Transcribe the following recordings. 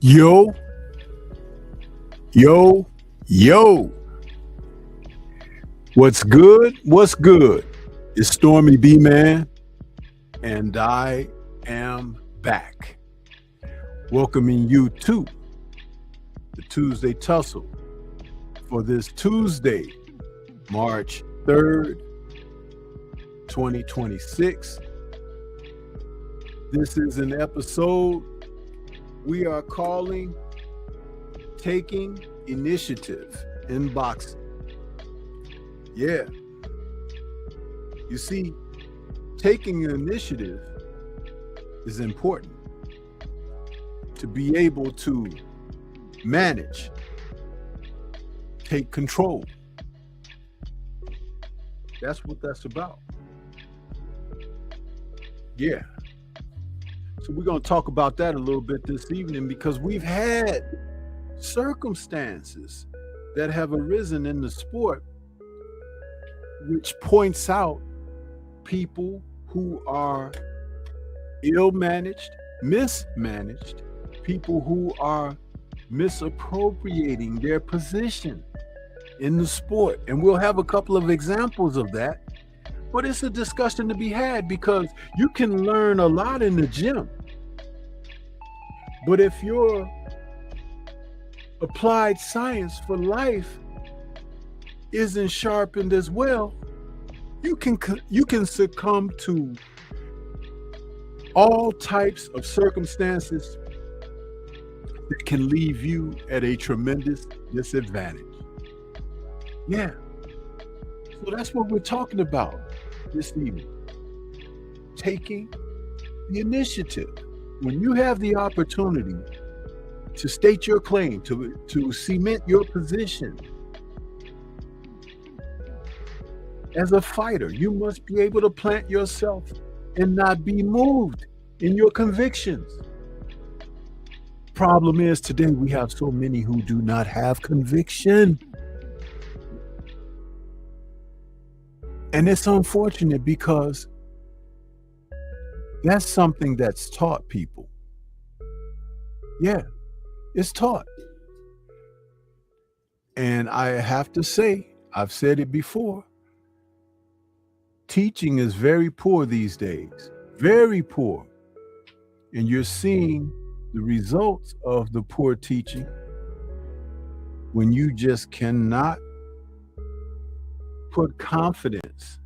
Yo, yo, yo. What's good? What's good? It's Stormy B Man, and I am back. Welcoming you to the Tuesday Tussle for this Tuesday, March 3rd, 2026. This is an episode we are calling Taking Initiative in Boxing. Yeah, You see, taking an initiative is important to be able to manage, take control. That's what that's about. Yeah. So we're going to talk about that a little bit this evening, because we've had circumstances that have arisen in the sport which points out people who are ill-managed, mismanaged, people who are misappropriating their position in the sport. And we'll have a couple of examples of that. But it's a discussion to be had, because you can learn a lot in the gym. But if your applied science for life isn't sharpened as well, you can succumb to all types of circumstances that can leave you at a tremendous disadvantage. Yeah. So that's what we're talking about this evening. Taking the initiative. When you have the opportunity to state your claim, to cement your position as a fighter, you must be able to plant yourself and not be moved in your convictions. Problem is, today we have so many who do not have conviction. And it's unfortunate, because that's something that's taught people. Yeah, it's taught. And I have to say, I've said it before, teaching is very poor these days, very poor. And you're seeing the results of the poor teaching when you just cannot put confidence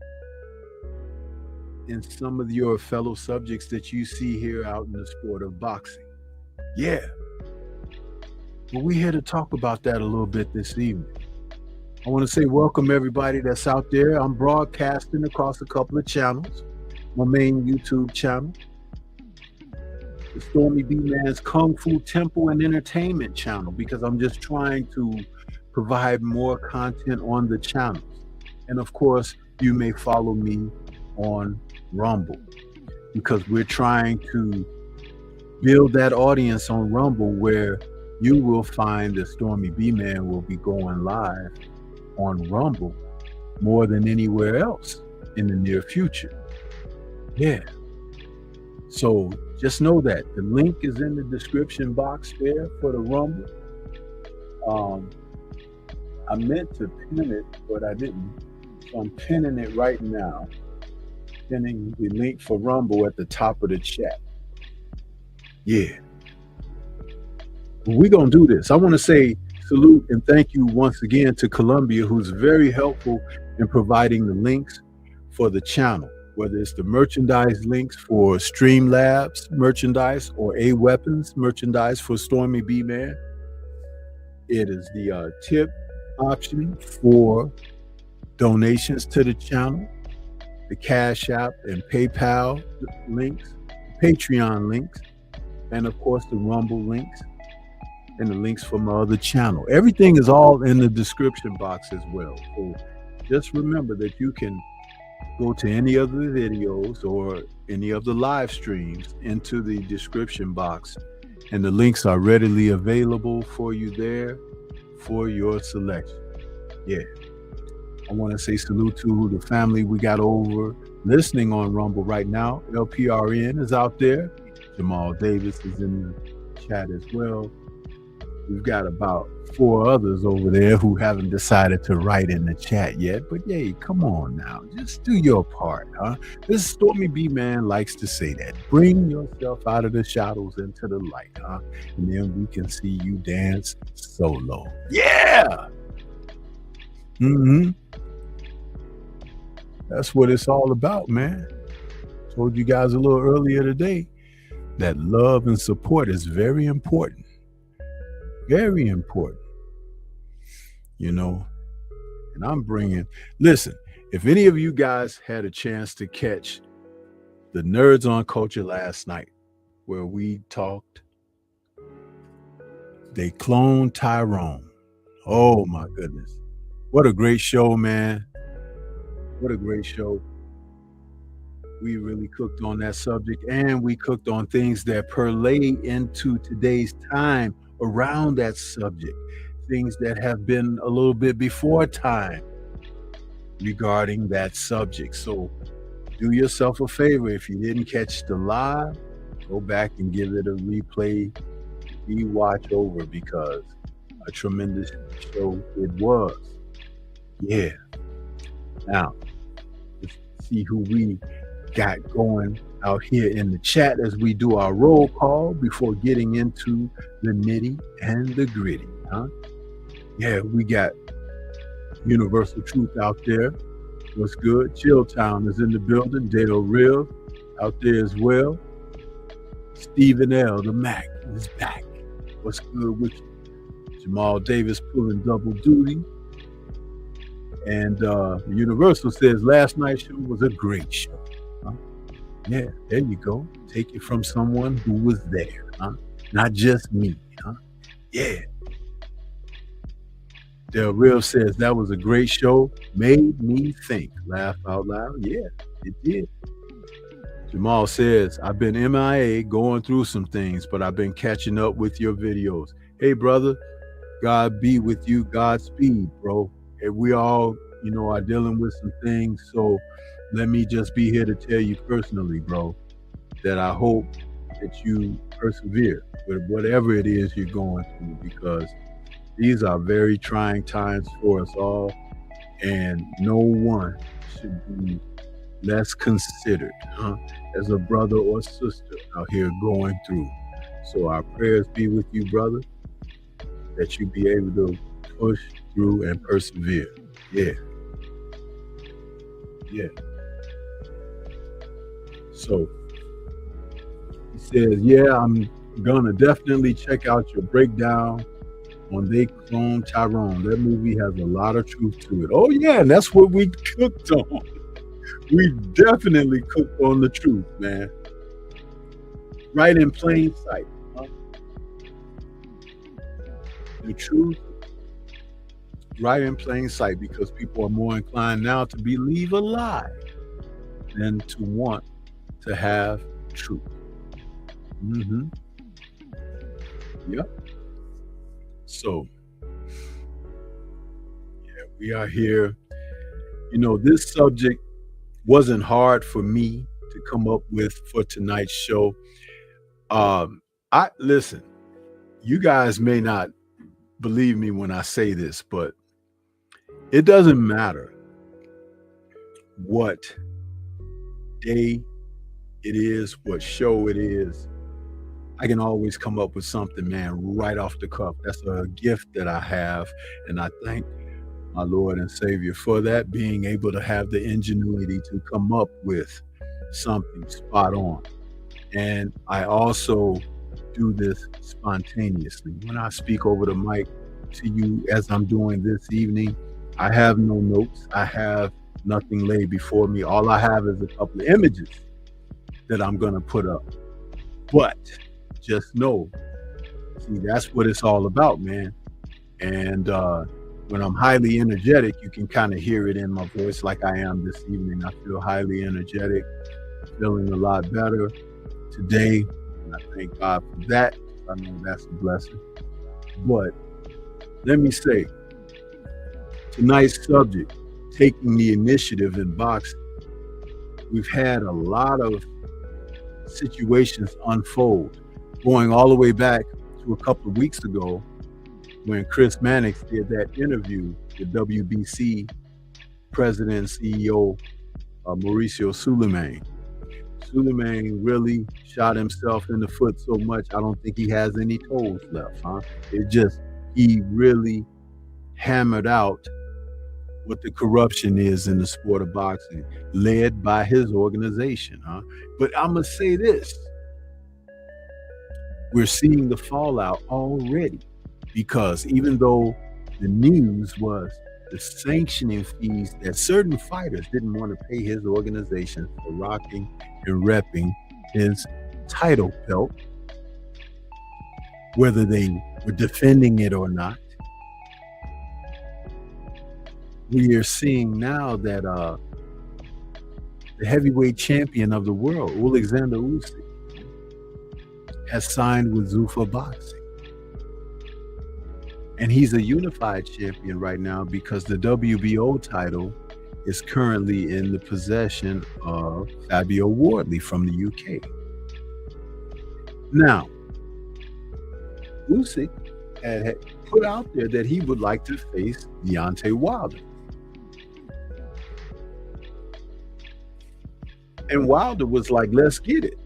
in some of your fellow subjects that you see here out in the sport of boxing. Yeah. Well, we're here to talk about that a little bit this evening. I want to say welcome everybody that's out there. I'm broadcasting across a couple of channels. My main YouTube channel, the Stormy B Man's Kung Fu Temple and Entertainment channel, because I'm just trying to provide more content on the channels. And of course, you may follow me on Rumble, because we're trying to build that audience on Rumble, where you will find that Stormy B Man will be going live on Rumble more than anywhere else in the near future. Yeah. So just know that the link is in the description box there for the Rumble. I meant to pin it, but I didn't. So I'm pinning it right now. Pinning the link for Rumble at the top of the chat. Yeah. Well, we're going to do this. I want to say salute and thank you once again to Columbia, who's very helpful in providing the links for the channel, whether it's the merchandise links for Streamlabs merchandise or A-Weapons merchandise for Stormy B Man. It is the tip option for donations to the channel, the Cash App and PayPal links, Patreon links, and of course the Rumble links and the links for my other channel. Everything is all in the description box as well. So just remember that you can go to any of the videos or any of the live streams into the description box, and the links are readily available for you there for your selection. Yeah. I want to say salute to the family we got over listening on Rumble right now. LPRN is out there. Jamal Davis is in the chat as well. We've got about 4 others over there who haven't decided to write in the chat yet. But yay, come on now. Just do your part, huh? This Stormy B Man likes to say that. Bring yourself out of the shadows into the light, huh? And then we can see you dance solo. Yeah! That's what it's all about, man. Told you guys a little earlier today that love and support is very important. Very important. You know, and I'm bringing, listen, If any of you guys had a chance to catch the Nerds on Culture last night, where we talked, they cloned Tyrone. Oh my goodness. What a great show, man. What a great show. We really cooked on that subject, and we cooked on things that parlay into today's time around that subject, things that have been a little bit before time regarding that subject. So do yourself a favor. If you didn't catch the live, go back and give it a replay, rewatch over, because a tremendous show it was. Yeah. Now, let's see who we got going out here in the chat as we do our roll call before getting into the nitty and the gritty. Yeah, we got Universal Truth out there. What's good? Chilltown is in the building. Dale Real out there as well. Stephen L. the Mac is back. What's good with you? Jamal Davis pulling double duty. And Universal says last night's show was a great show. Yeah, there you go. Take it from someone who was there, not just me. Yeah. Del Real says that was a great show. Made me think. Laugh out loud. Yeah, it did. Jamal says, I've been MIA going through some things, but I've been catching up with your videos. Hey, brother, God be with you. Godspeed, bro. And we all, are dealing with some things. So let me just be here to tell you personally, bro, that I hope that you persevere with whatever it is you're going through, because these are very trying times for us all, and no one should be less considered as a brother or sister out here going through. So our prayers be with you, brother, that you be able to push through and persevere. Yeah. So he says, yeah, I'm gonna definitely check out your breakdown on They Cloned Tyrone. That movie has a lot of truth to it. Oh yeah, and that's what we cooked on. We definitely cooked on the truth, man. Right in plain sight. The truth, right in plain sight, because people are more inclined now to believe a lie than to want to have truth. Yep. So, yeah, we are here. This subject wasn't hard for me to come up with for tonight's show. Listen, you guys may not believe me when I say this, but it doesn't matter what day it is, what show it is. I can always come up with something, man, right off the cuff. That's a gift that I have, and I thank my Lord and Savior for that, being able to have the ingenuity to come up with something spot on. And I also do this spontaneously. When I speak over the mic to you as I'm doing this evening, I have no notes. I have nothing laid before me. All I have is a couple of images that I'm going to put up. But just know, see, that's what it's all about, man. And when I'm highly energetic, you can kind of hear it in my voice like I am this evening. I feel highly energetic, feeling a lot better today. And I thank God for that. I know that's a blessing. But let me say, tonight's subject, taking the initiative in boxing. We've had a lot of situations unfold, going all the way back to a couple of weeks ago when Chris Mannix did that interview with WBC President and CEO Mauricio Suleiman. Suleiman really shot himself in the foot so much, I don't think he has any toes left. He really hammered out what the corruption is in the sport of boxing, led by his organization. But I'm going to say this. We're seeing the fallout already, because even though the news was the sanctioning fees that certain fighters didn't want to pay his organization for rocking and repping his title belt, whether they were defending it or not. We are seeing now that the heavyweight champion of the world, Alexander Usyk, has signed with Zuffa Boxing. And he's a unified champion right now because the WBO title is currently in the possession of Fabio Wardley from the UK. Now, Usyk had put out there that he would like to face Deontay Wilder. And Wilder was like, let's get it.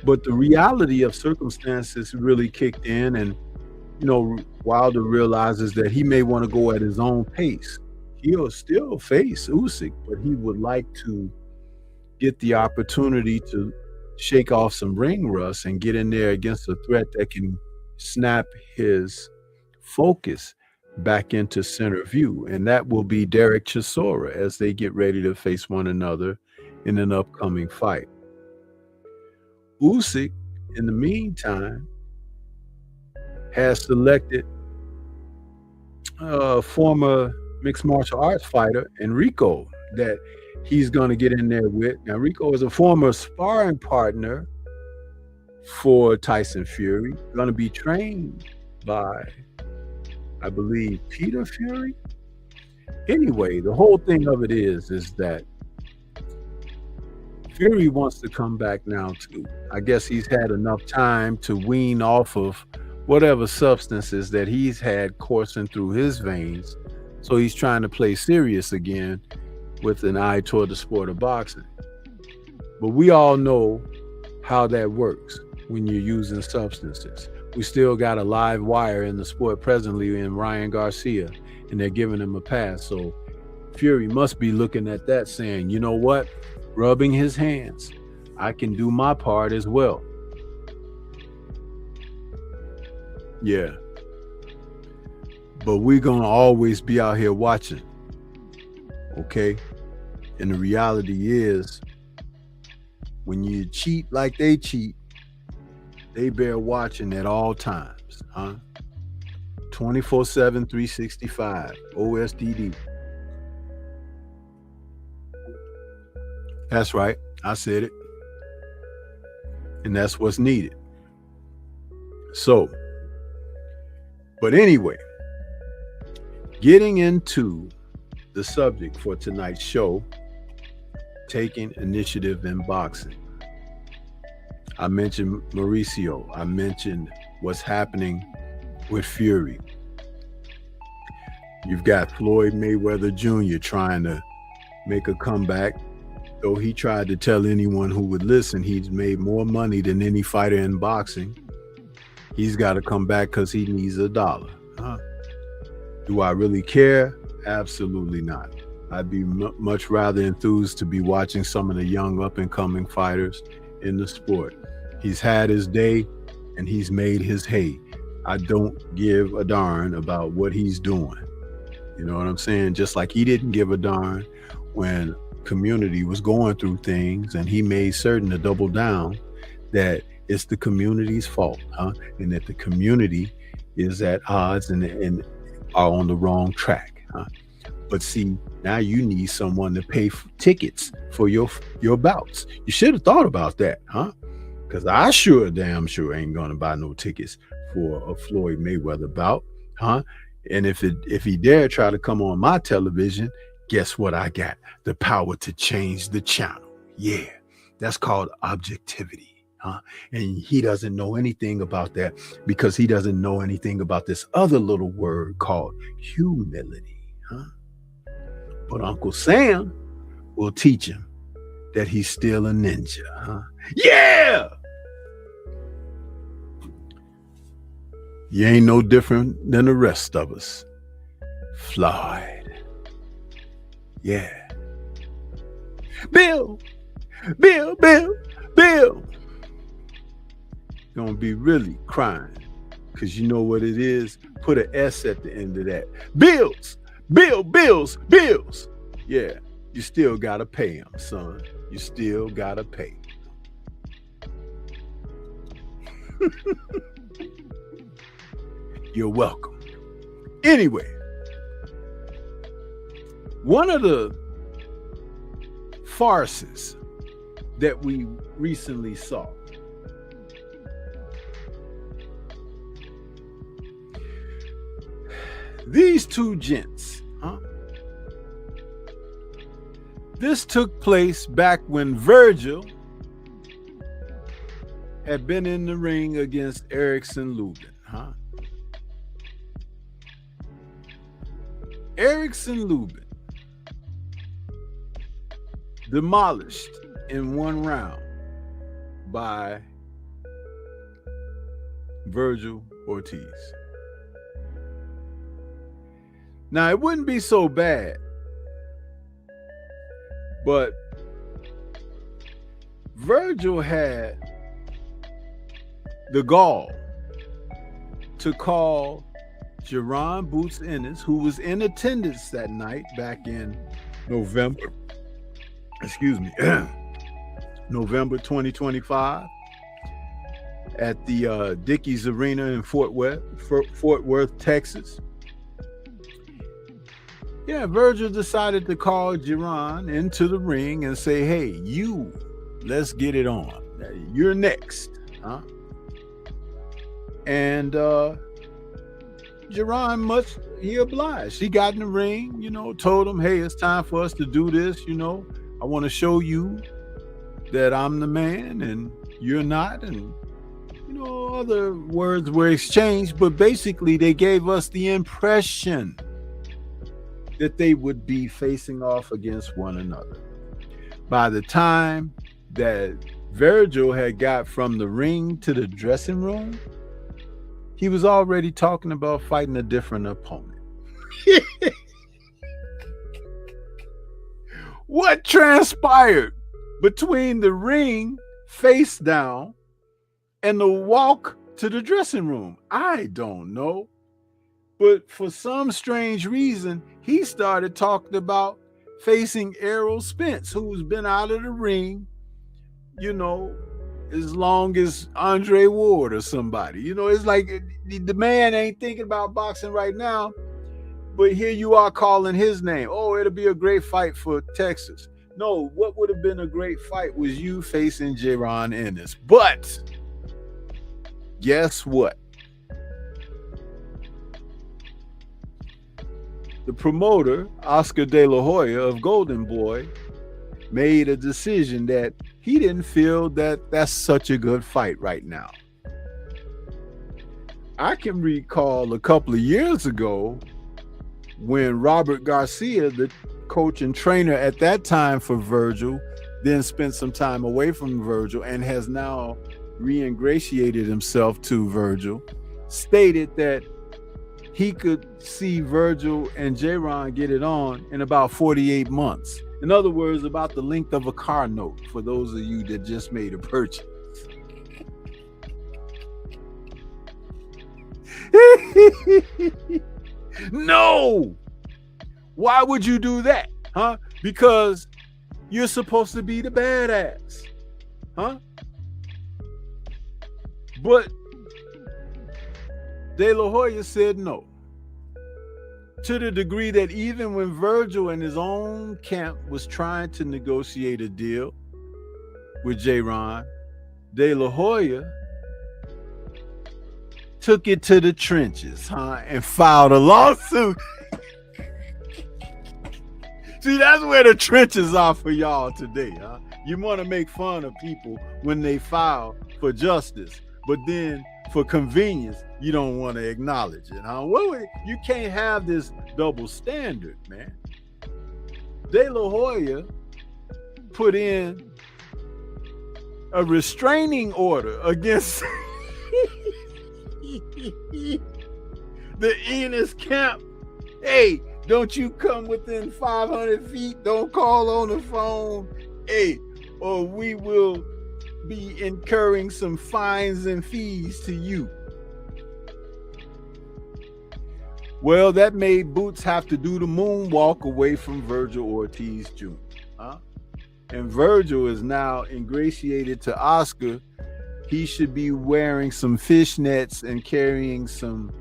But the reality of circumstances really kicked in, and Wilder realizes that he may want to go at his own pace. He'll still face Usyk, but he would like to get the opportunity to shake off some ring rust and get in there against a threat that can snap his focus back into center view. And that will be Derek Chisora as they get ready to face one another in an upcoming fight. Usyk, in the meantime, has selected a former mixed martial arts fighter, Enrico, that he's going to get in there with. Now, Enrico is a former sparring partner for Tyson Fury, going to be trained by, I believe, Peter Fury. Anyway, the whole thing of it is that Fury wants to come back now too. I guess he's had enough time to wean off of whatever substances that he's had coursing through his veins. So he's trying to play serious again with an eye toward the sport of boxing. But we all know how that works when you're using substances. We still got a live wire in the sport presently in Ryan Garcia, and they're giving him a pass. So Fury must be looking at that saying, you know what? Rubbing his hands. I can do my part as well. Yeah. But we're going to always be out here watching. Okay? And the reality is, when you cheat like they cheat, they bear watching at all times. 24/7, 365. OSDD. That's right. I said it. And that's what's needed. So, but anyway, getting into the subject for tonight's show, taking initiative in boxing. I mentioned Mauricio. I mentioned what's happening with Fury. You've got Floyd Mayweather Jr. trying to make a comeback. Though he tried to tell anyone who would listen he's made more money than any fighter in boxing. He's got to come back because he needs $1. Do I really care? Absolutely not. I'd be much rather enthused to be watching some of the young up-and-coming fighters in the sport. He's had his day and he's made his hay. I don't give a darn about what he's doing. You know what I'm saying? Just like he didn't give a darn when community was going through things, and he made certain to double down that it's the community's fault, and that the community is at odds and are on the wrong track. But see, now you need someone to pay for tickets for your bouts. You should have thought about that, because I damn sure ain't gonna buy no tickets for a Floyd Mayweather bout, And if he dare try to come on my television, guess what I got? The power to change the channel. Yeah, that's called objectivity. And he doesn't know anything about that because he doesn't know anything about this other little word called humility. But Uncle Sam will teach him that he's still a ninja. Yeah! You ain't no different than the rest of us. Floyd. Yeah. Bill. Gonna be really crying Because you know what it is? Put an S at the end of that. Bills, bills. Yeah, you still got to pay them, son. You still got to pay. You're welcome. Anyway, one of the farces that we recently saw, these two gents, this took place back when Virgil had been in the ring against Erickson Lubin, Erickson Lubin demolished in one round by Virgil Ortiz. Now, it wouldn't be so bad, but Virgil had the gall to call Jerron Boots Ennis, who was in attendance that night back in November 2025 at the Dickies Arena in Fort Worth, Texas. Yeah, Virgil decided to call Jerron into the ring and say, hey, let's get it on. You're next. And Jerron, he obliged. He got in the ring, told him, hey, it's time for us to do this. I want to show you that I'm the man and you're not. And, other words were exchanged, but basically they gave us the impression that they would be facing off against one another. By the time that Virgil had got from the ring to the dressing room, he was already talking about fighting a different opponent. What transpired between the ring face down and the walk to the dressing room? I don't know. But for some strange reason, he started talking about facing Errol Spence, who's been out of the ring, as long as Andre Ward or somebody. It's like the man ain't thinking about boxing right now, but here you are calling his name. Oh, it'll be a great fight for Texas. No, what would have been a great fight was you facing Jerron Ennis. But guess what? The promoter, Oscar De La Hoya of Golden Boy, made a decision that he didn't feel that that's such a good fight right now. I can recall a couple of years ago when Robert Garcia, the coach and trainer at that time for Virgil, then spent some time away from Virgil and has now reingratiated himself to Virgil, stated that he could see Virgil and Jerron get it on in about 48 months. In other words, about the length of a car note for those of you that just made a purchase. No! Why would you do that? Because you're supposed to be the badass. But De La Hoya said no. To the degree that even when Virgil in his own camp was trying to negotiate a deal with Jerron, De La Hoya took it to the trenches, and filed a lawsuit. See, that's where the trenches are for y'all today, You want to make fun of people when they file for justice, but then for convenience, you don't want to acknowledge it, Well, you can't have this double standard, man. De La Hoya put in a restraining order against the Ennis camp. Hey, don't you come within 500 feet. Don't call on the phone. Hey, or we will be incurring some fines and fees to you. Well, that made Boots have to do the moonwalk away from Virgil Ortiz Jr. Huh? And Virgil is now ingratiated to Oscar. He should be wearing some fishnets and carrying some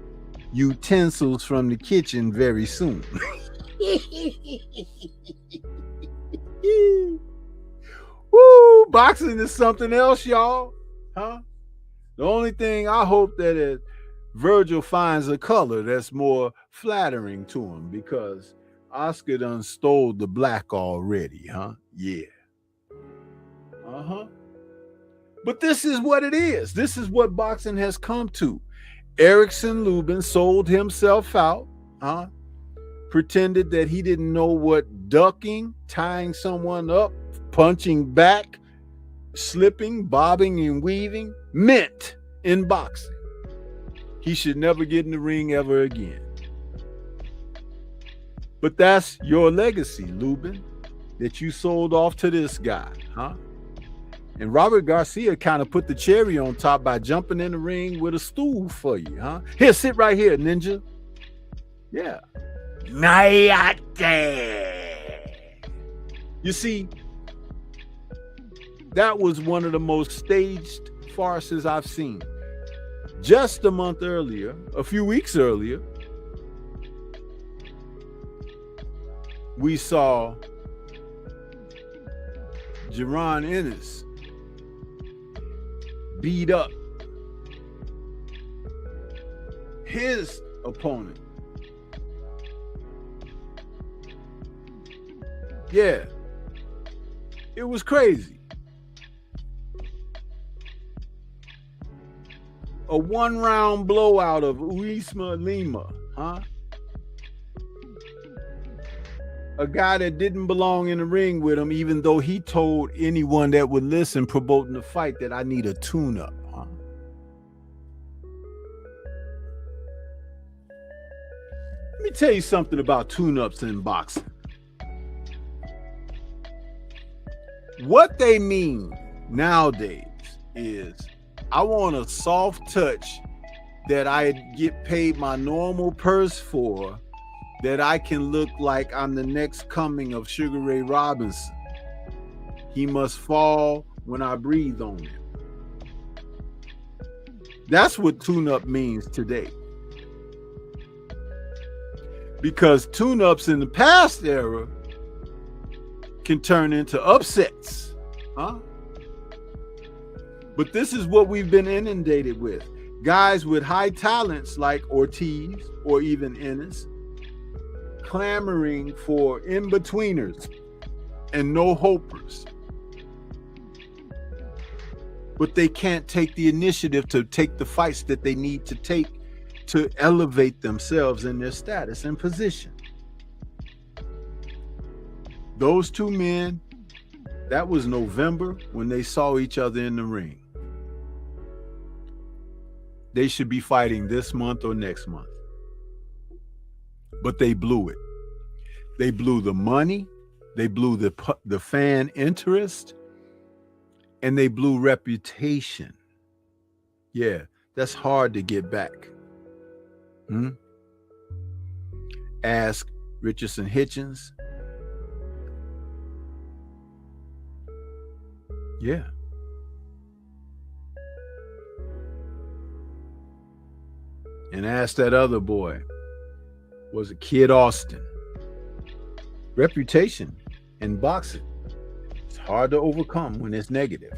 utensils from the kitchen very soon. Woo! Boxing is something else, y'all. Huh? The only thing I hope that Virgil finds a color that's more flattering to him, because Oscar done stole the black already, huh? Yeah. Uh-huh. But this is what it is. This is what boxing has come to. Erickson Lubin sold himself out, huh? Pretended that he didn't know what ducking, tying someone up, punching back, slipping, bobbing, and weaving meant in boxing. He should never get in the ring ever again. But that's your legacy, Lubin, that you sold off to this guy, huh? And Robert Garcia kind of put the cherry on top by jumping in the ring with a stool for you, huh? Here, sit right here, ninja. Yeah. You see, that was one of the most staged farces I've seen. Just a month earlier, a few weeks earlier, we saw Jaron Ennis beat up his opponent. Yeah, it was crazy. A one-round blowout of Uisma Lima, huh? A guy that didn't belong in the ring with him, even though he told anyone that would listen promoting the fight that I need a tune-up, huh? Let me tell you something about tune-ups in boxing. What they mean nowadays is, I want a soft touch that I get paid my normal purse for, that I can look like I'm the next coming of Sugar Ray Robinson. He must fall when I breathe on him. That's what tune-up means today. Because tune-ups in the past era can turn into upsets, huh? But this is what we've been inundated with. Guys with high talents like Ortiz or even Ennis clamoring for in-betweeners and no-hopers. But they can't take the initiative to take the fights that they need to take to elevate themselves in their status and position. Those two men, that was November when they saw each other in the ring. They should be fighting this month or next month. But they blew it. They blew the money, they blew the fan interest, and they blew reputation. Yeah, that's hard to get back. Ask Richardson Hitchens. Yeah. And ask that other boy, was it Kid Austin? Reputation in boxing, it's hard to overcome when it's negative.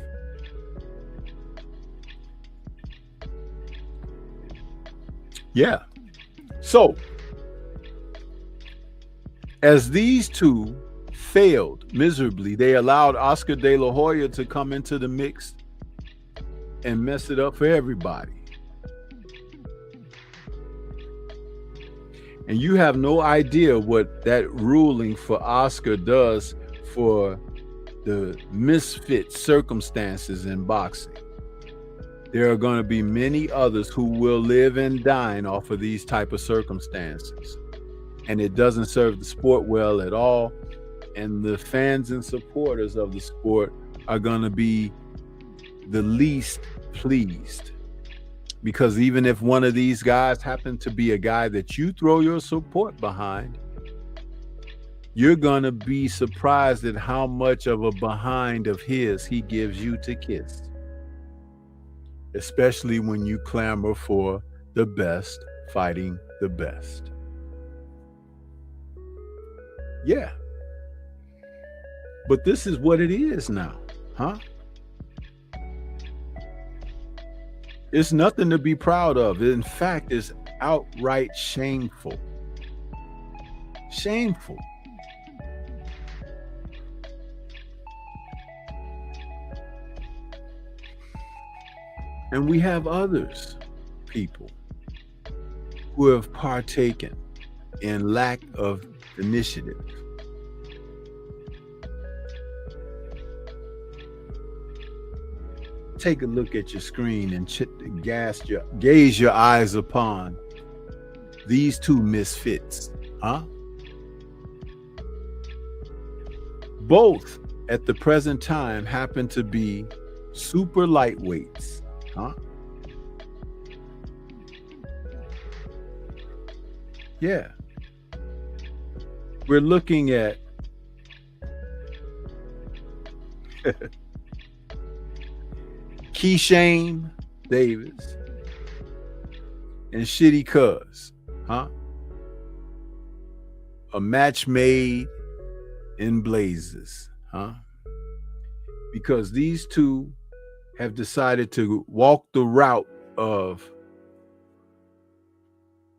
Yeah. So, as these two failed miserably, they allowed Oscar De La Hoya to come into the mix and mess it up for everybody. And you have no idea what that ruling for Oscar does for the misfit circumstances in boxing. There are going to be many others who will live and dine off of these type of circumstances. And it doesn't serve the sport well at all. And the fans and supporters of the sport are going to be the least pleased Because even if one of these guys happen to be a guy that you throw your support behind, you're going to be surprised at how much of a behind of his he gives you to kiss. Especially when you clamor for the best fighting the best. Yeah. But this is what it is now, huh? It's nothing to be proud of. In fact, it's outright shameful. Shameful. And we have others, people, who have partaken in lack of initiative. Take a look at your screen and gaze your eyes upon these two misfits, huh? Both at the present time happen to be super lightweights, huh? Yeah. We're looking at Keyshawn Davis and Shitty Cuz, huh? A match made in blazes, huh? Because these two have decided to walk the route of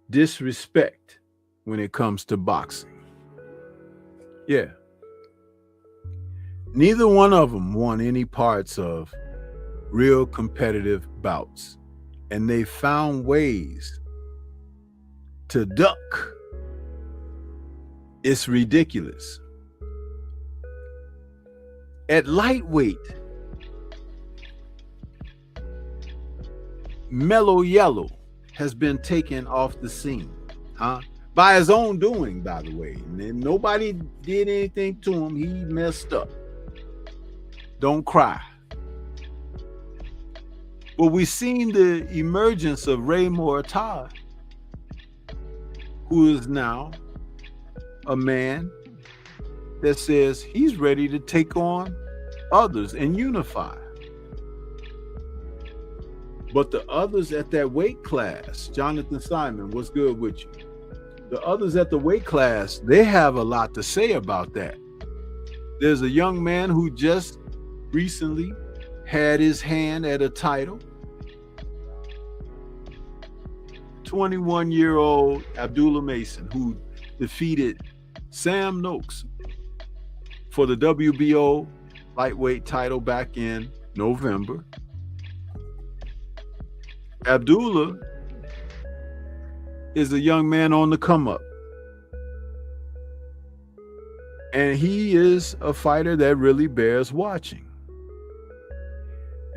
disrespect when it comes to boxing. Yeah. Neither one of them won any parts of real competitive bouts, and they found ways to duck. It's ridiculous. At lightweight, Mellow Yellow has been taken off the scene, huh? By his own doing, by the way. And nobody did anything to him. He messed up. Don't cry. But we've seen the emergence of Ray Mortar, who is now a man that says he's ready to take on others and unify. But the others at that weight class, Jonathan Simon, what's good with you? The others at the weight class, they have a lot to say about that. There's a young man who just recently had his hand at a title. 21-year-old Abdullah Mason, who defeated Sam Noakes for the WBO lightweight title back in November. Abdullah is a young man on the come up. And he is a fighter that really bears watching.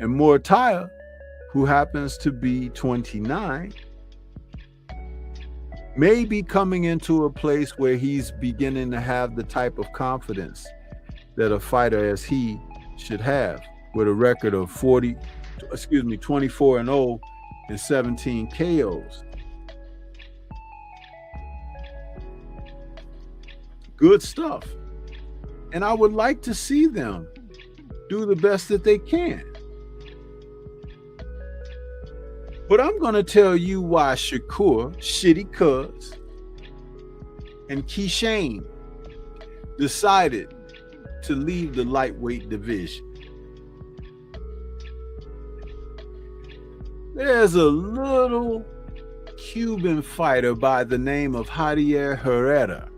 And Mortaya, who happens to be 29, may be coming into a place where he's beginning to have the type of confidence that a fighter as he should have, with a record of 24-0 and 17 KOs. Good stuff. And I would like to see them do the best that they can. But I'm going to tell you why Shakur, Shitty Cuz, and Keyshawn decided to leave the lightweight division. There's a little Cuban fighter by the name of Javier Herrera,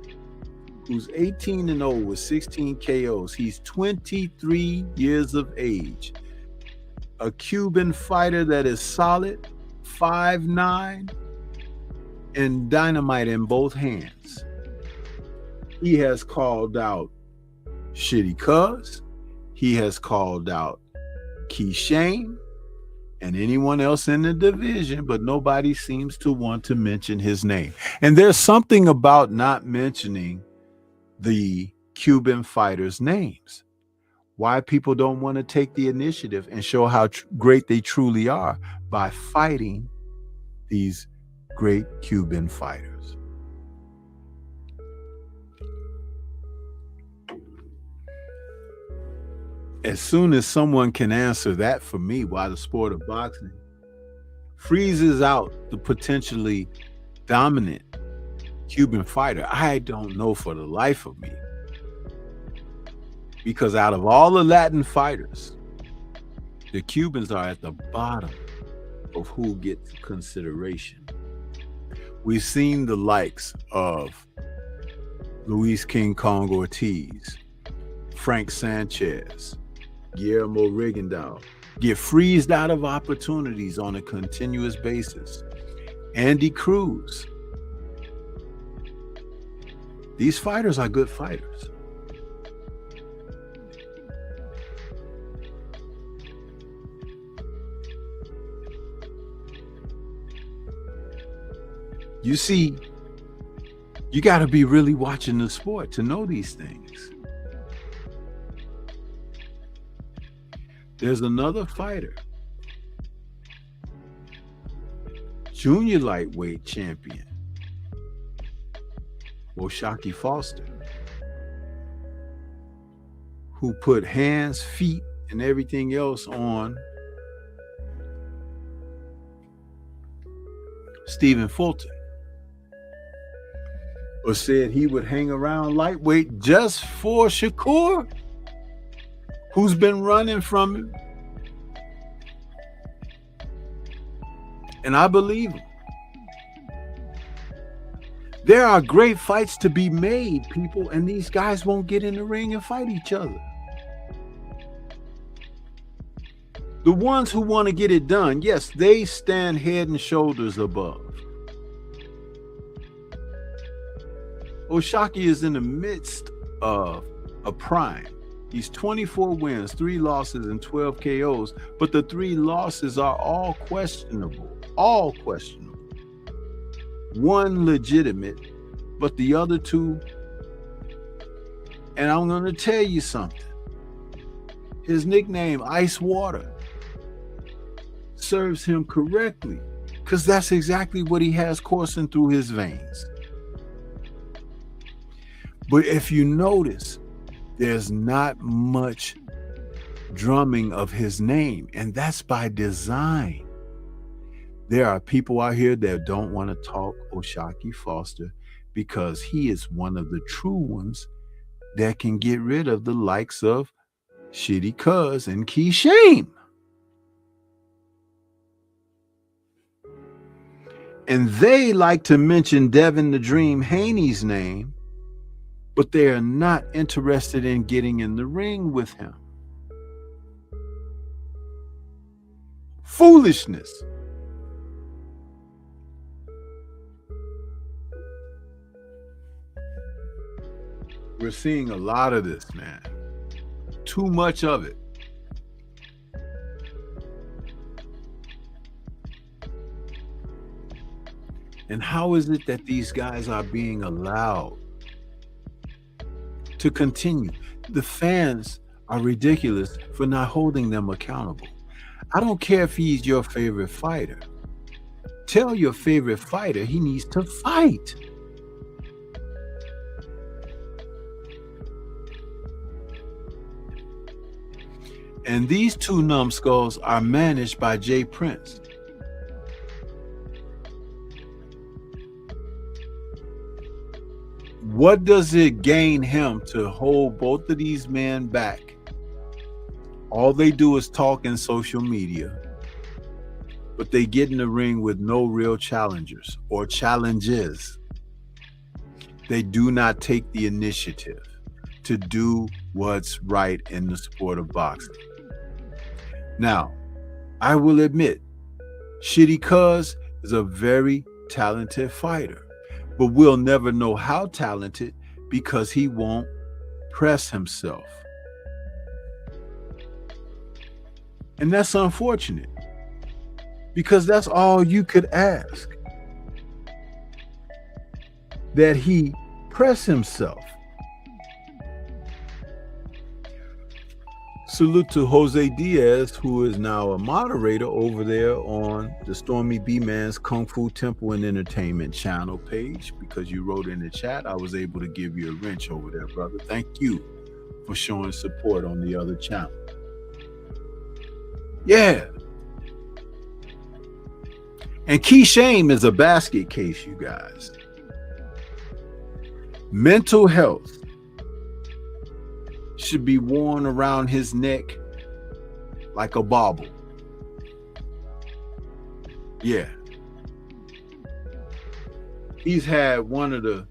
who's 18-0 with 16 KOs. He's 23 years of age. A Cuban fighter that is solid, 5'9", and dynamite in both hands. He has called out Shitty Cuz. He has called out Keyshawn and anyone else in the division, but nobody seems to want to mention his name. And there's something about not mentioning the Cuban fighters' names. Why people don't want to take the initiative and show how great they truly are by fighting these great Cuban fighters. As soon as someone can answer that for me, why the sport of boxing freezes out the potentially dominant Cuban fighter, I don't know for the life of me. Because out of all the Latin fighters, the Cubans are at the bottom of who gets consideration. We've seen the likes of Luis King Kong Ortiz, Frank Sanchez, Guillermo Rigondeaux get freezed out of opportunities on a continuous basis. Andy Cruz. These fighters are good fighters. You see, you got to be really watching the sport to know these things. There's another fighter, junior lightweight champion, O'Shaquie Foster, who put hands, feet, and everything else on Stephen Fulton, or said he would hang around lightweight just for Shakur, who's been running from him. And I believe him. There are great fights to be made, people, and these guys won't get in the ring and fight each other. The ones who want to get it done, yes, they stand head and shoulders above. O'Shaquie is in the midst of a prime. He's 24 wins, 3 losses, and 12 KOs, but the 3 losses are all questionable. All questionable. One legitimate, but the other 2, and I'm going to tell you something. His nickname, Ice Water, serves him correctly, because that's exactly what he has coursing through his veins. But if you notice, there's not much drumming of his name, and that's by design. There are people out here that don't want to talk O'Shaquie Foster because he is one of the true ones that can get rid of the likes of Shitty Cuz and Key Shame. And they like to mention Devin the Dream Haney's name, but they are not interested in getting in the ring with him. Foolishness. We're seeing a lot of this, man. Too much of it. And how is it that these guys are being allowed to continue? The fans are ridiculous for not holding them accountable. I don't care if he's your favorite fighter. Tell your favorite fighter he needs to fight. And these 2 numbskulls are managed by Jay Prince. What does it gain him to hold both of these men back? All they do is talk in social media, but they get in the ring with no real challengers or challenges. They do not take the initiative to do what's right in the sport of boxing. Now, I will admit, Shitty Cuz is a very talented fighter, but we'll never know how talented because he won't press himself. And that's unfortunate, because that's all you could ask, that he press himself. Salute to Jose Diaz, who is now a moderator over there on the Stormy B Man's Kung Fu Temple and Entertainment channel page. Because you wrote in the chat, I was able to give you a wrench over there, brother. Thank you for showing support on the other channel. Yeah. And Key Shame is a basket case, you guys. Mental health should be worn around his neck like a bauble. Yeah. He's had one of the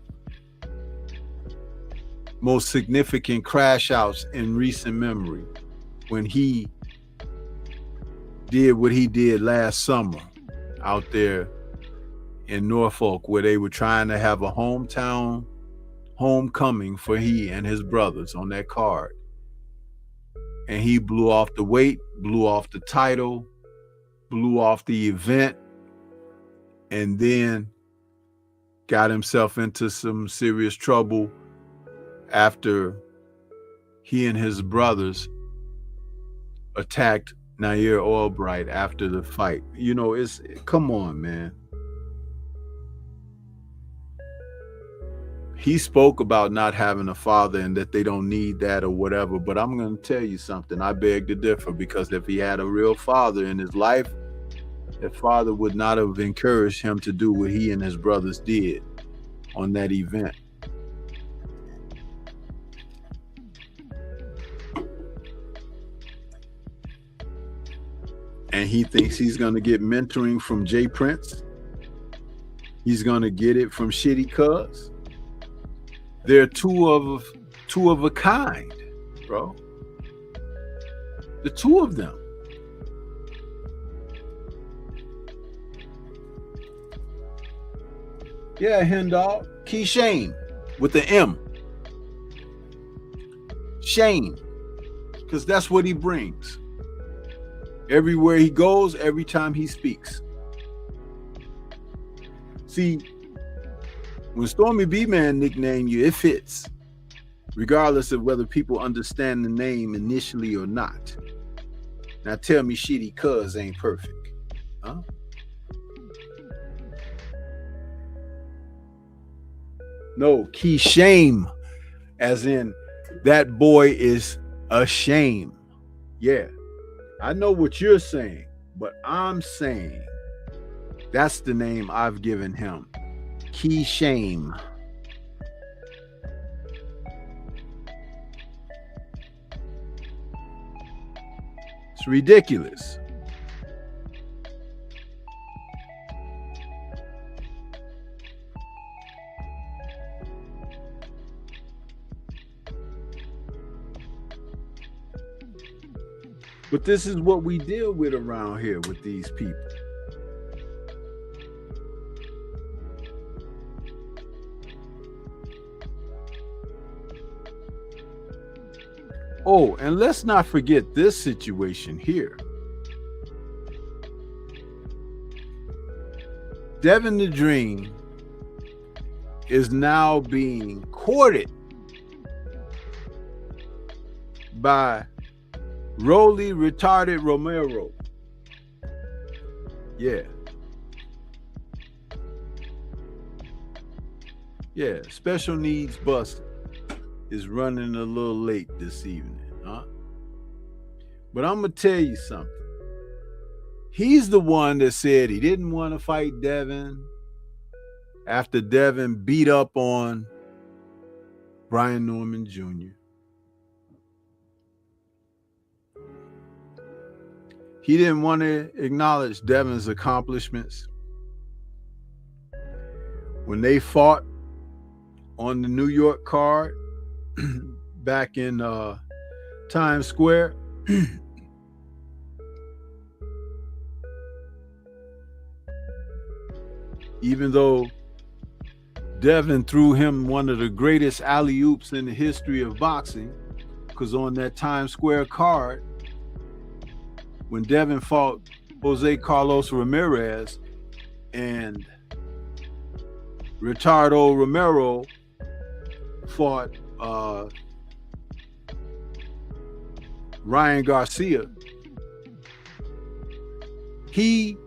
most significant crash outs in recent memory when he did what he did last summer out there in Norfolk, where they were trying to have a hometown homecoming for he and his brothers on that card. And he blew off the weight, blew off the title, blew off the event, and then got himself into some serious trouble after he and his brothers attacked Nair Albright after the fight. You know, come on, man. He spoke about not having a father and that they don't need that or whatever, but I'm going to tell you something. I beg to differ, because if he had a real father in his life, that father would not have encouraged him to do what he and his brothers did on that event. And he thinks he's going to get mentoring from Jay Prince. He's going to get it from Shitty Cuz. They're two of a kind, bro. The two of them. Yeah, Hendall. Key Shame with the M. Shame. Because that's what he brings. Everywhere he goes, every time he speaks. See, when Stormy B Man nicknamed you, it fits, regardless of whether people understand the name initially or not. Now tell me Shitty Cuz ain't perfect, huh? No, Key Shame, as in that boy is a shame. Yeah, I know what you're saying, but I'm saying that's the name I've given him. Key Shame. It's ridiculous. But this is what we deal with around here with these people. Oh, and let's not forget this situation here. Devin the Dream is now being courted by Rolly Retarded Romero. Yeah. Yeah, Special Needs Buster is running a little late this evening, huh? But I'm going to tell you something. He's the one that said he didn't want to fight Devin after Devin beat up on Brian Norman Jr. He didn't want to acknowledge Devin's accomplishments. When they fought on the New York card back in Times Square, even though Devin threw him one of the greatest alley-oops in the history of boxing, because on that Times Square card, when Devin fought Jose Carlos Ramirez and Ricardo Romero fought Ryan Garcia, he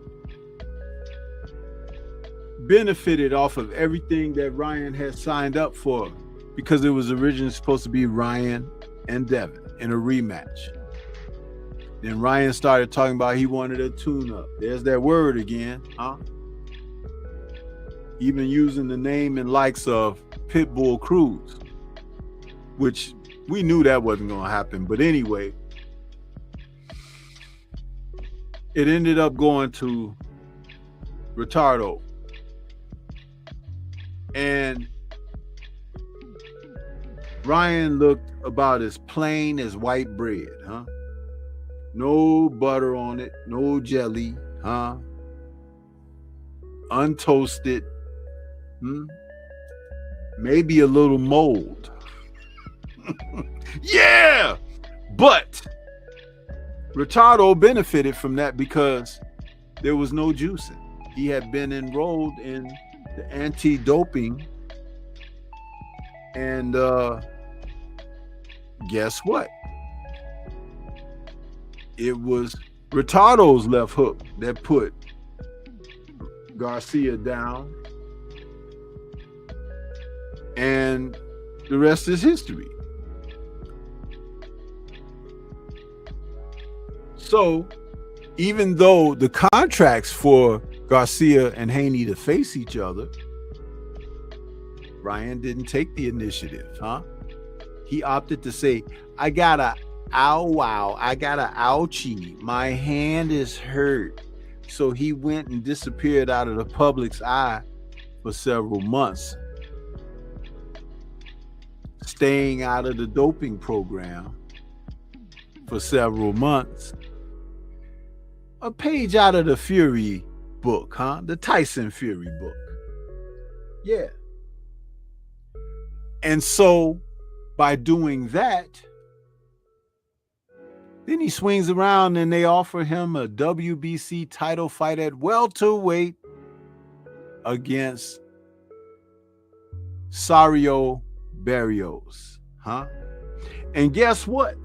benefited off of everything that Ryan had signed up for, because it was originally supposed to be Ryan and Devin in a rematch. Then Ryan started talking about he wanted a tune-up. There's that word again, huh? Even using the name and likes of Pitbull Cruz, which we knew that wasn't going to happen. But anyway, it ended up going to Retardo. And Ryan looked about as plain as white bread, huh? No butter on it, no jelly, huh? Untoasted, maybe a little mold. Yeah! But Retardo benefited from that because there was no juicing. He had been enrolled in the anti-doping, and guess what? It was Retardo's left hook that put Garcia down, and the rest is history. So even though the contracts for Garcia and Haney to face each other, Ryan didn't take the initiative, huh? He opted to say, I got a ouchie. My hand is hurt. So he went and disappeared out of the public's eye for several months, staying out of the doping program for several months. A page out of the Fury book, huh? The Tyson Fury book. Yeah. And so by doing that, then he swings around and they offer him a WBC title fight at welterweight against Sario Barrios, huh? And guess what?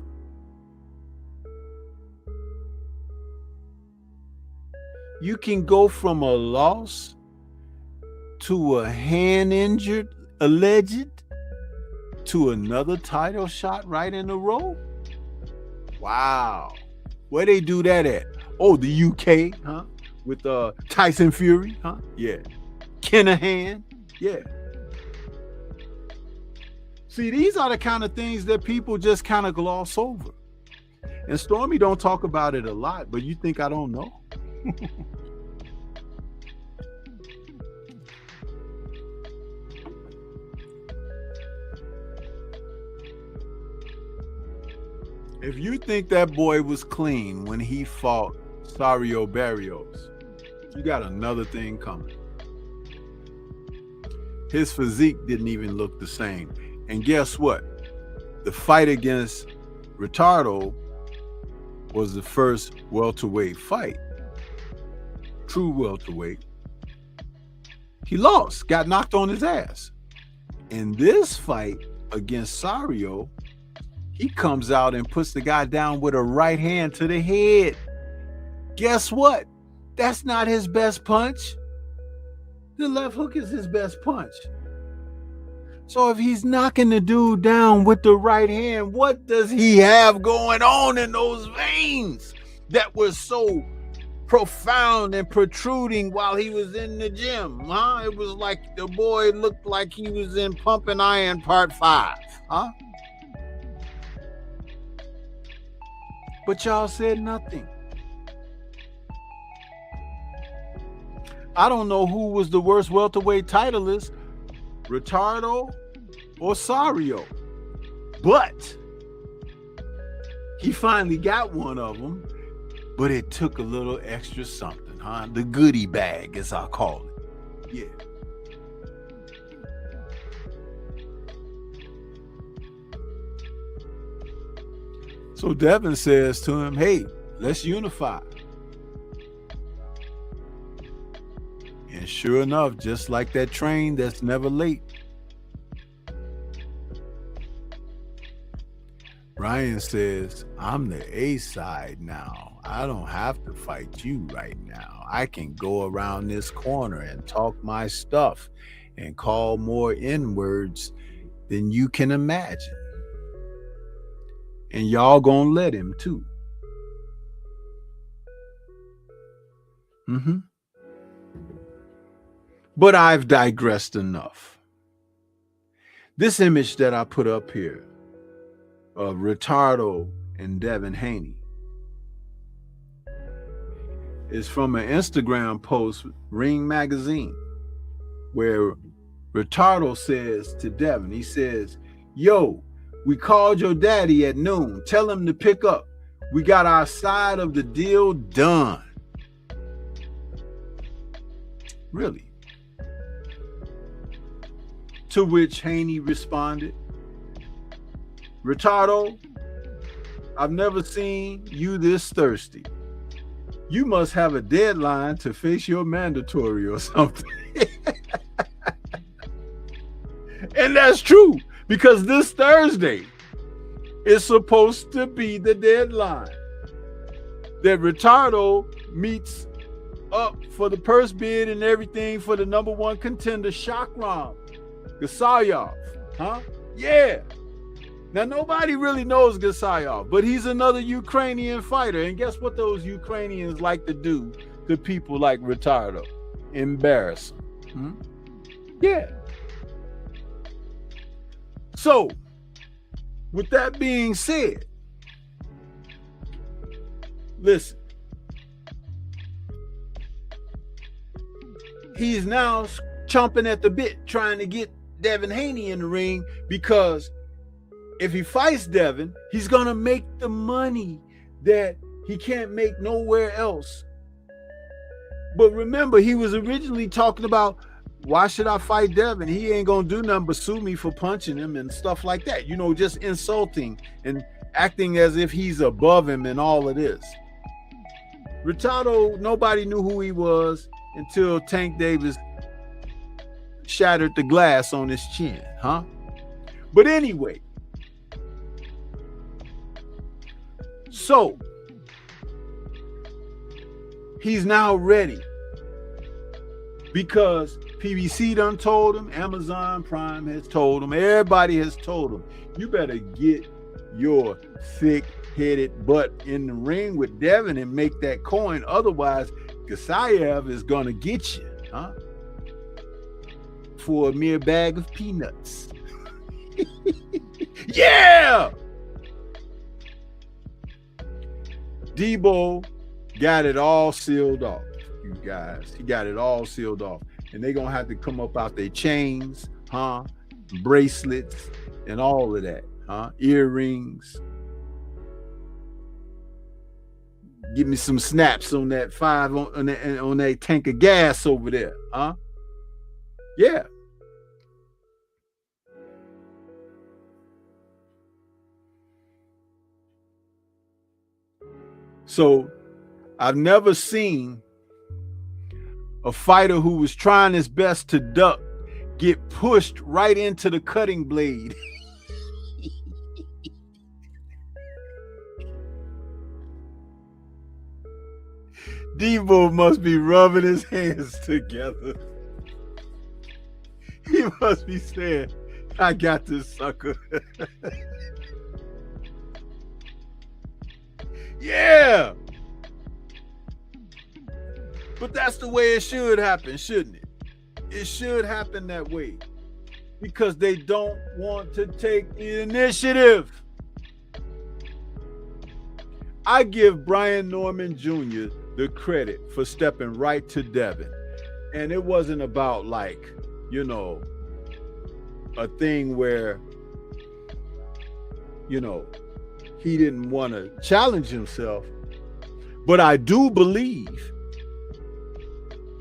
You can go from a loss to a hand injured, alleged, to another title shot right in a row. Wow. Where they do that at? Oh, the UK, huh? With Tyson Fury, huh? Yeah. Kinahan, yeah. See, these are the kind of things that people just kind of gloss over. And Stormy don't talk about it a lot, but you think I don't know? If you think that boy was clean when he fought Sario Barrios, you got another thing coming. His physique didn't even look the same. And guess what? The fight against Retardo was the first welterweight fight. True welterweight. He lost, got knocked on his ass. In this fight against Sario, he comes out and puts the guy down with a right hand to the head. Guess what? That's not his best punch. The left hook is his best punch. So if he's knocking the dude down with the right hand, what does he have going on in those veins that were so profound and protruding while he was in the gym, huh? It was like the boy looked like he was in Pumping Iron Part 5, huh? But y'all said nothing. I don't know who was the worst welterweight titleist, Retardo or Sario, but he finally got one of them, but it took a little extra something, huh? The goodie bag, as I call it. Yeah. So Devin says to him, hey, let's unify. And sure enough, just like that train that's never late, Brian says, I'm the A side now. I don't have to fight you right now. I can go around this corner and talk my stuff and call more N words than you can imagine. And y'all gonna let him too. Mm-hmm. But I've digressed enough. This image that I put up here of Retardo and Devin Haney is from an Instagram post, Ring Magazine, where Retardo says to Devin, he says, yo, we called your daddy at noon. Tell him to pick up. We got our side of the deal done. Really? To which Haney responded, Retardo, I've never seen you this thirsty. You must have a deadline to face your mandatory or something. And that's true, because this Thursday is supposed to be the deadline that Retardo meets up for the purse bid and everything for the number one contender, Shakram Gasayev. Huh? Yeah. Now, nobody really knows Gasayev, but he's another Ukrainian fighter. And guess what those Ukrainians like to do to people like Retardo? Embarrass them. Yeah. So, with that being said, listen. He's now chomping at the bit trying to get Devin Haney in the ring, because if he fights Devin, he's going to make the money that he can't make nowhere else. But remember, he was originally talking about, why should I fight Devin? He ain't going to do nothing but sue me for punching him and stuff like that. You know, just insulting and acting as if he's above him and all of this. Retardo, nobody knew who he was until Tank Davis shattered the glass on his chin, huh? But anyway, so he's now ready because PBC done told him, Amazon Prime has told him, everybody has told him, you better get your thick-headed butt in the ring with Devin and make that coin. Otherwise, Gasayev is gonna get you, huh? For a mere bag of peanuts. Yeah! Debo got it all sealed off, you guys. He got it all sealed off. And they're gonna have to come up out their chains, huh? Bracelets and all of that, huh? Earrings. Give me some snaps on that on that tank of gas over there, huh? Yeah. So I've never seen a fighter who was trying his best to duck get pushed right into the cutting blade. Debo must be rubbing his hands together. He must be saying, I got this sucker. Yeah. But that's the way it should happen, shouldn't it? It should happen that way, because they don't want to take the initiative. I give Brian Norman Jr. the credit for stepping right to Devin. And it wasn't about, like, you know, a thing where, you know, he didn't want to challenge himself. But I do believe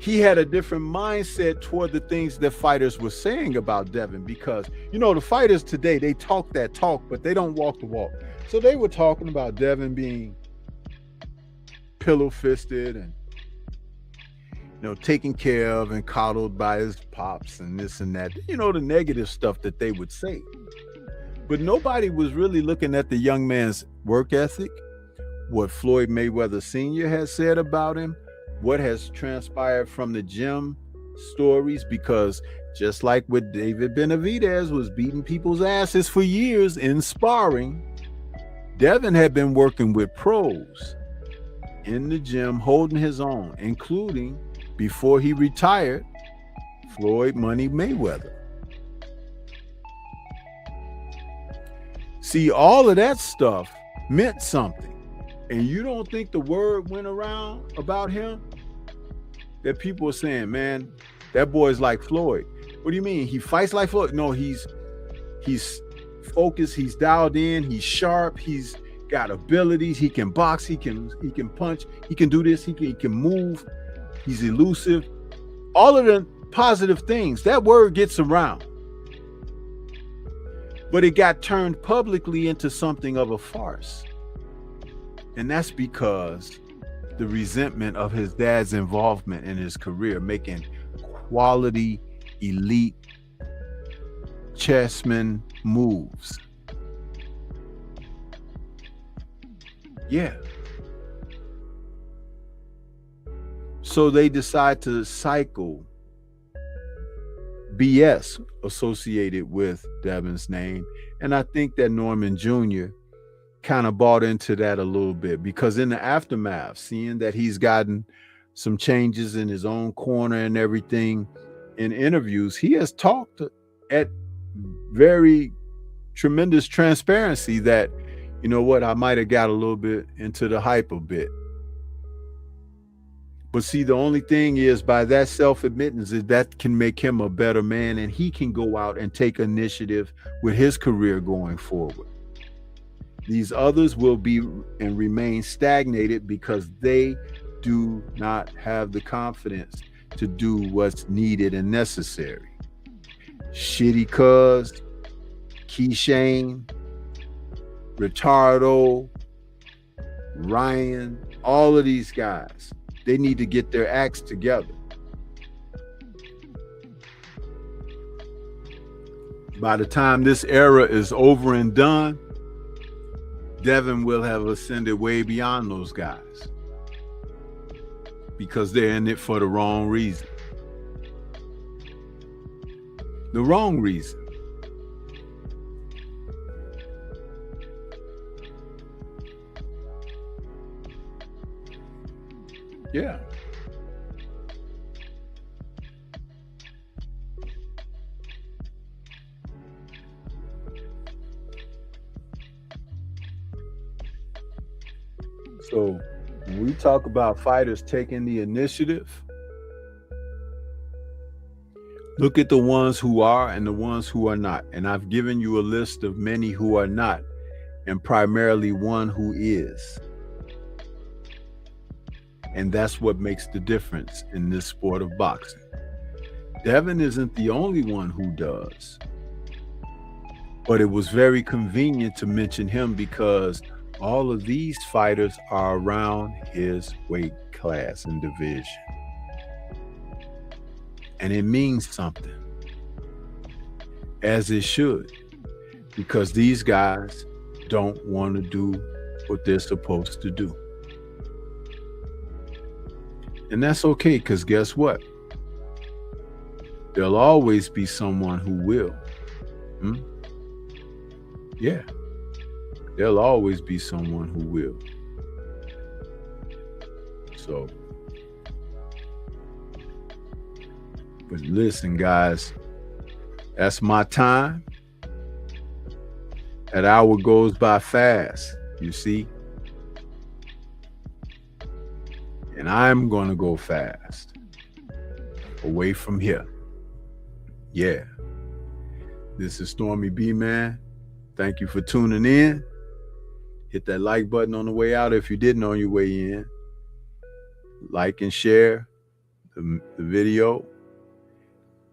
he had a different mindset toward the things that fighters were saying about Devin, because, you know, the fighters today, they talk that talk, but they don't walk the walk. So they were talking about Devin being pillow-fisted and, you know, taken care of and coddled by his pops and this and that, you know, the negative stuff that they would say. But nobody was really looking at the young man's work ethic, what Floyd Mayweather Sr. has said about him, what has transpired from the gym stories, because just like with David Benavidez was beating people's asses for years in sparring, Devin had been working with pros in the gym, holding his own, including, before he retired, Floyd Money Mayweather. See, all of that stuff meant something. And you don't think the word went around about him? That people were saying, man, that boy's like Floyd. What do you mean? He fights like Floyd? No, he's focused, he's dialed in, he's sharp, he's got abilities, he can box, he can punch, he can do this, he can move, he's elusive. All of the positive things, that word gets around. But it got turned publicly into something of a farce. And that's because the resentment of his dad's involvement in his career, making quality, elite chessmen moves. Yeah. So they decide to cycle BS associated with Devin's name. And I think that Norman Jr. kind of bought into that a little bit, because in the aftermath, seeing that he's gotten some changes in his own corner and everything in interviews, he has talked at very tremendous transparency that, you know what, I might have got a little bit into the hype a bit. But see, the only thing is, by that self-admittance, is that can make him a better man, and he can go out and take initiative with his career going forward. These others will be and remain stagnated because they do not have the confidence to do what's needed and necessary. Shitty Cuz, Keyshane, Ritardo, Ryan, all of these guys, they need to get their acts together. By the time this era is over and done, Devin will have ascended way beyond those guys, because they're in it for the wrong reason. The wrong reason. Yeah. So when we talk about fighters taking the initiative, look at the ones who are and the ones who are not. And I've given you a list of many who are not, and primarily one who is. And that's what makes the difference in this sport of boxing. Devin isn't the only one who does. But it was very convenient to mention him because all of these fighters are around his weight class and division. And it means something, as it should, because these guys don't want to do what they're supposed to do. And that's okay, because guess what? There'll always be someone who will. Yeah. There'll always be someone who will. So, but listen, guys, that's my time. That hour goes by fast, you see. And I'm going to go fast away from here. Yeah. This is Stormy B, man. Thank you for tuning in. Hit that like button on the way out if you didn't on your way in. Like and share the video.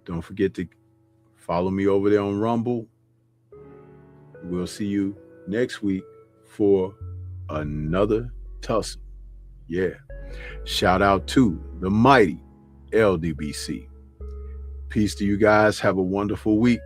Don't forget to follow me over there on Rumble. We'll see you next week for another tussle. Yeah. Shout out to the mighty LDBC. Peace to you guys. Have a wonderful week.